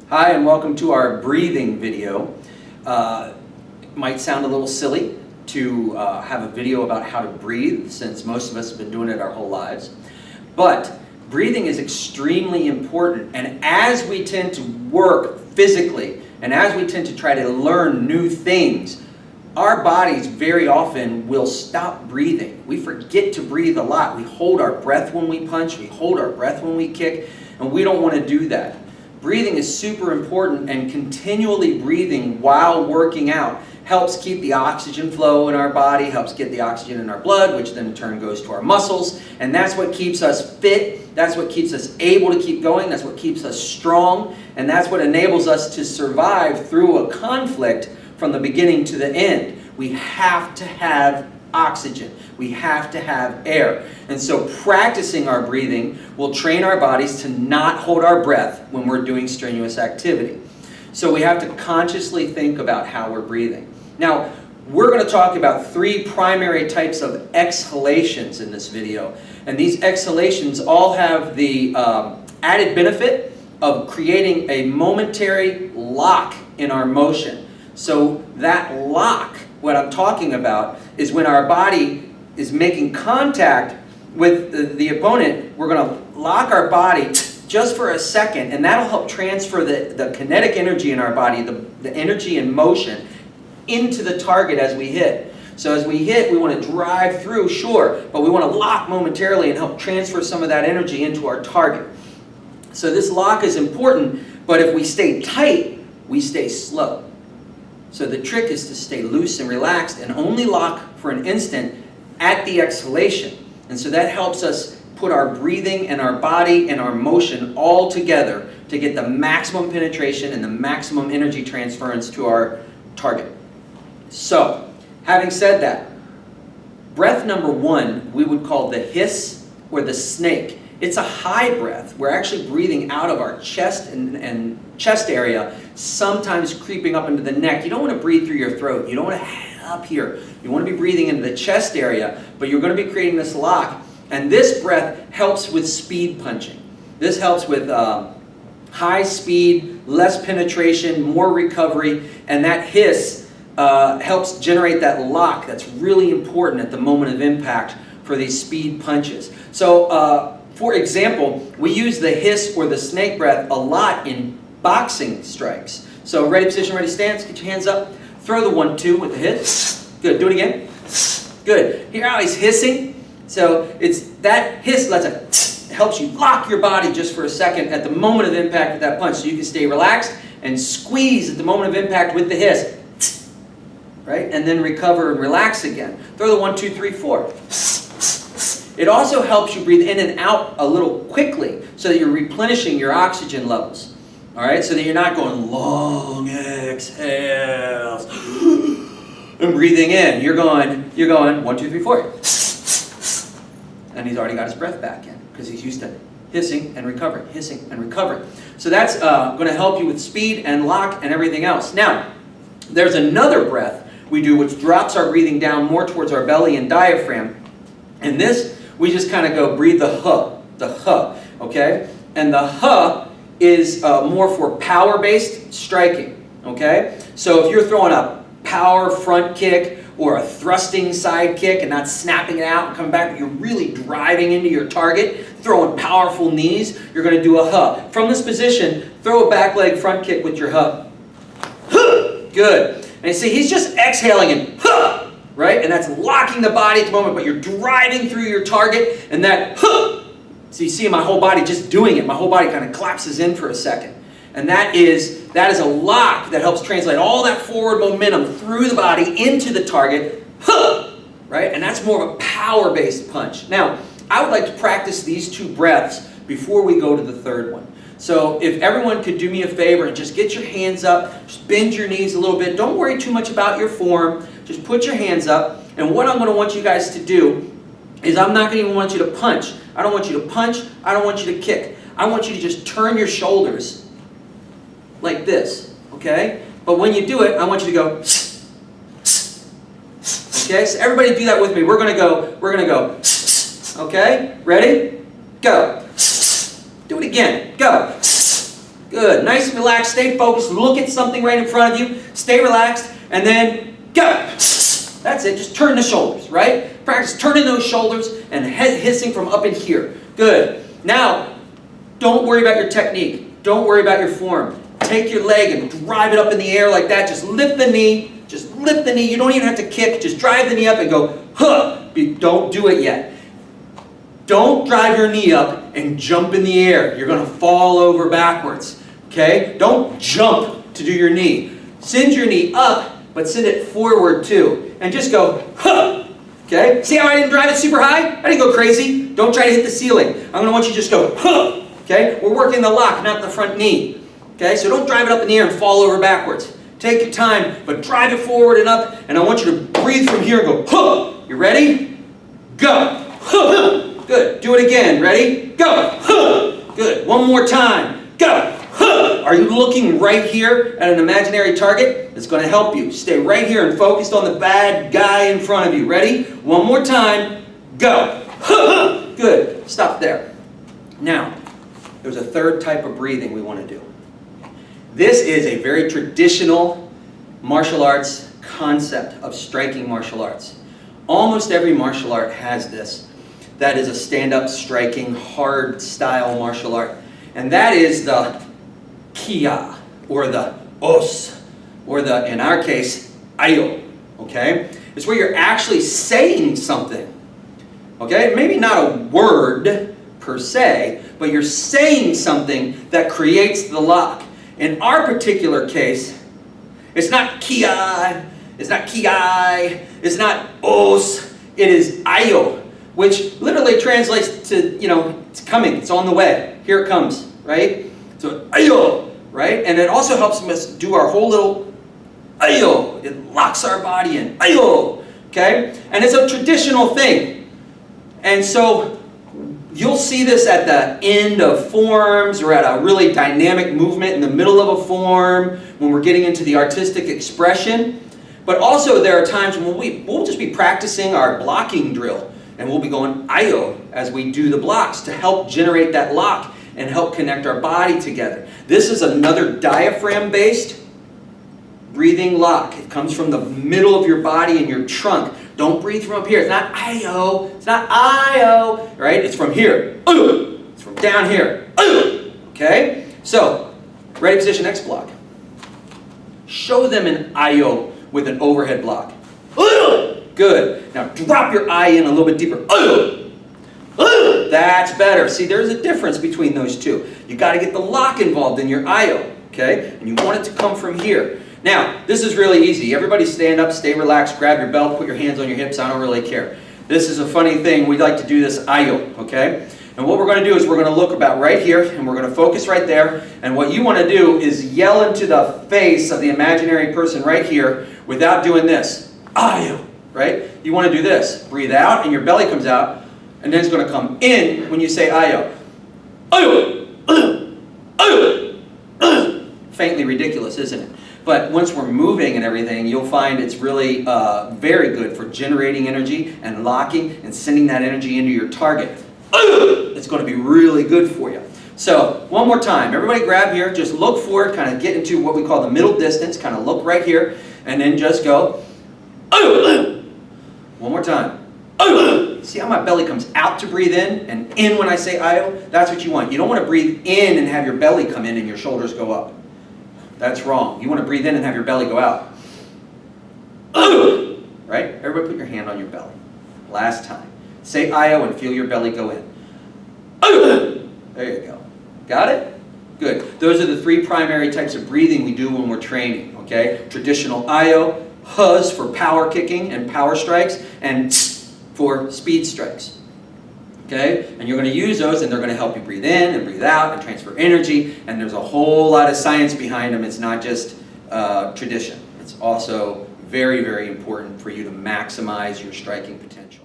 Hi, and welcome to our breathing video. It might sound a little silly to have a video about how to breathe, since most of us have been doing it our whole lives. But breathing is extremely important, and as we tend to work physically, and as we tend to try to learn new things, our bodies very often will stop breathing. We forget to breathe a lot. We hold our breath when we punch, we hold our breath when we kick, and we don't want to do that. Breathing is super important, and continually breathing while working out helps keep the oxygen flow in our body, helps get the oxygen in our blood, which then in turn goes to our muscles, and that's what keeps us fit, that's what keeps us able to keep going, that's what keeps us strong, and that's what enables us to survive through a conflict from the beginning to the end. We have to have oxygen. We have to have air. And so practicing our breathing will train our bodies to not hold our breath when we're doing strenuous activity. So we have to consciously think about how we're breathing. Now, we're going to talk about three primary types of exhalations in this video. And these exhalations all have the added benefit of creating a momentary lock in our motion. So that lock, what I'm talking about, is when our body is making contact with the opponent, we're going to lock our body just for a second, and that'll help transfer the kinetic energy in our body, the energy and motion, into the target as we hit. So as we hit, we want to drive through, sure, but we want to lock momentarily and help transfer some of that energy into our target. So this lock is important, but if we stay tight, we stay slow. So the trick is to stay loose and relaxed and only lock for an instant at the exhalation. And so that helps us put our breathing and our body and our motion all together to get the maximum penetration and the maximum energy transference to our target. So, having said that, breath number one we would call the hiss or the snake. It's a high breath. We're actually breathing out of our chest and chest area, sometimes creeping up into the neck. You don't want to breathe through your throat. You don't want to head up here. You want to be breathing into the chest area, but you're going to be creating this lock. And this breath helps with speed punching. This helps with high speed, less penetration, more recovery, and that hiss helps generate that lock that's really important at the moment of impact for these speed punches. So, for example, we use the hiss or the snake breath a lot in boxing strikes. So ready position, ready stance, get your hands up. Throw the 1-2 with the hiss. Good, do it again. Good. Hear how he's hissing? So it's that hiss helps you lock your body just for a second at the moment of impact with that punch. So you can stay relaxed and squeeze at the moment of impact with the hiss. Right? And then recover and relax again. Throw the 1, 2, 3, 4. It also helps you breathe in and out a little quickly so that you're replenishing your oxygen levels. All right? So that you're not going long exhales and breathing in. You're going 1, 2, 3, 4. And he's already got his breath back in because he's used to hissing and recovering, hissing and recovering. So that's going to help you with speed and lock and everything else. Now, there's another breath we do which drops our breathing down more towards our belly and diaphragm. And this, we just kind of go breathe the huh, okay? And the huh is more for power-based striking, okay? So if you're throwing a power front kick or a thrusting side kick and not snapping it out and coming back, but you're really driving into your target, throwing powerful knees, you're going to do a huh. From this position, throw a back leg front kick with your huh. Huh! Good. And you see, he's just exhaling and huh! Right? And that's locking the body at the moment, but you're driving through your target, and that huh! So you see my whole body just doing it. My whole body kind of collapses in for a second. And that is a lock that helps translate all that forward momentum through the body into the target, huh! Right? And that's more of a power-based punch. Now, I would like to practice these two breaths before we go to the third one. So if everyone could do me a favor and just get your hands up, just bend your knees a little bit. Don't worry too much about your form. Just put your hands up. And what I'm going to want you guys to do is I'm not going to even want you to punch. I don't want you to punch. I don't want you to kick. I want you to just turn your shoulders like this, okay? But when you do it, I want you to go, okay? So everybody do that with me. We're gonna go, okay? Ready? Go. Do it again. Go. Good. Nice and relaxed. Stay focused. Look at something right in front of you. Stay relaxed. And then go. That's it. Just turn the shoulders, right? Practice turning those shoulders and hissing from up in here. Good. Now, don't worry about your technique. Don't worry about your form. Take your leg and drive it up in the air like that. Just lift the knee. Just lift the knee. You don't even have to kick. Just drive the knee up and go, huh. Don't do it yet. Don't drive your knee up and jump in the air. You're going to fall over backwards. Okay? Don't jump to do your knee. Send your knee up, but send it forward too. And just go, huh. Okay? See how I didn't drive it super high? I didn't go crazy. Don't try to hit the ceiling. I'm going to want you to just go, huh. Okay? We're working the lock, not the front knee. Okay? So don't drive it up in the air and fall over backwards. Take your time, but drive it forward and up. And I want you to breathe from here and go, huh. You ready? Go. Huh. Good. Do it again. Ready? Go. Huh. Good. One more time. Go. Huh. Are you looking right here at an imaginary target? It's going to help you. Stay right here and focused on the bad guy in front of you. Ready? One more time. Go. Huh. Good. Stop there. Now, there's a third type of breathing we want to do. This is a very traditional martial arts concept of striking martial arts. Almost every martial art has this. That is a stand-up striking, hard style martial art. And that is the kia, or the os, or the, in our case, ayo. Okay? It's where you're actually saying something. Okay? Maybe not a word per se, but you're saying something that creates the lock. In our particular case, it's not kia, it's not kiai, it's not os, it is ayo, which literally translates to, it's coming, it's on the way, here it comes, right? So ayo, right? And it also helps us do our whole little ayo, it locks our body in, ayo, okay? And it's a traditional thing. And so you'll see this at the end of forms or at a really dynamic movement in the middle of a form when we're getting into the artistic expression. But also there are times when we'll just be practicing our blocking drill and we'll be going ayo as we do the blocks to help generate that lock and help connect our body together. This is another diaphragm-based breathing lock. It comes from the middle of your body and your trunk. Don't breathe from up here. It's not ayo. It's not ayo. Right? It's from here. It's from down here. Okay? So, ready, position, X block. Show them an ayo with an overhead block. Good. Now drop your eye in a little bit deeper. That's better. See, there's a difference between those two. You got to get the lock involved in your ayo. Okay? And you want it to come from here. Now, this is really easy. Everybody stand up, stay relaxed, grab your belt, put your hands on your hips. I don't really care. This is a funny thing. We like to do this ayo, okay? And what we're going to do is we're going to look about right here, and we're going to focus right there. And what you want to do is yell into the face of the imaginary person right here without doing this. Ayo, right? You want to do this. Breathe out, and your belly comes out, and then it's going to come in when you say ayo. Ayo, ayo, ayo, ayo. Faintly ridiculous, isn't it? But once we're moving and everything, you'll find it's really very good for generating energy and locking and sending that energy into your target. It's going to be really good for you. So, one more time. Everybody grab here. Just look forward. Kind of get into what we call the middle distance. Kind of look right here. And then just go. One more time. See how my belly comes out to breathe in and in when I say ayo? That's what you want. You don't want to breathe in and have your belly come in and your shoulders go up. That's wrong. You want to breathe in and have your belly go out. Right? Everybody put your hand on your belly. Last time. Say ayo and feel your belly go in. There you go. Got it? Good. Those are the three primary types of breathing we do when we're training. Okay? Traditional ayo, huz for power kicking and power strikes, and tss for speed strikes. Okay? And you're going to use those and they're going to help you breathe in and breathe out and transfer energy. And there's a whole lot of science behind them. It's not just tradition. It's also very, very important for you to maximize your striking potential.